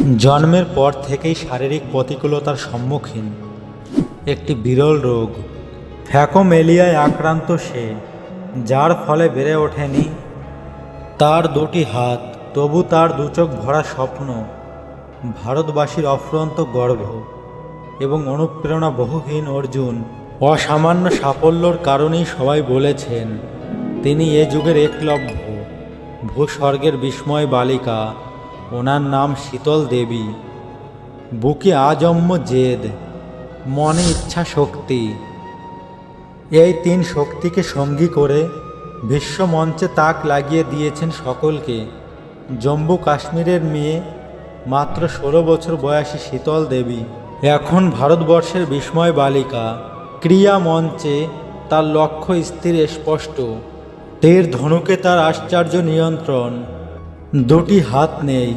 জন্মের পর থেকেই শারীরিক প্রতিকূলতার সম্মুখীন একটি বিরল রোগ ফ্যাকোমেলিয়ায় আক্রান্ত সে, যার ফলে বেড়ে ওঠেনি তার দুটি হাত, তবু তার দুচোখ ভরা স্বপ্ন, ভারতবাসীর অফুরন্ত গর্ব এবং অনুপ্রেরণা বহুহীন অর্জুন অসামান্য সাফল্যর কারণেই সবাই বলেছেন তিনি এ যুগের একলব্য, ভূস্বর্গের বিস্ময় বালিকা। ওনার নাম শীতল দেবী। বুকে আজন্ম জেদ, মনে ইচ্ছা শক্তি, এই তিন শক্তিকে সঙ্গী করে বিশ্বমঞ্চে তাক লাগিয়ে দিয়েছেন সকলকে। জম্মু কাশ্মীরের মেয়ে, মাত্র 16 বছর বয়সী শীতল দেবী এখন ভারতবর্ষের বিস্ময় বালিকা। ক্রীড়া মঞ্চে তার লক্ষ্য স্থির স্পষ্ট, তীর ধনুকে তার আশ্চর্য নিয়ন্ত্রণ। দুটি হাত নেই,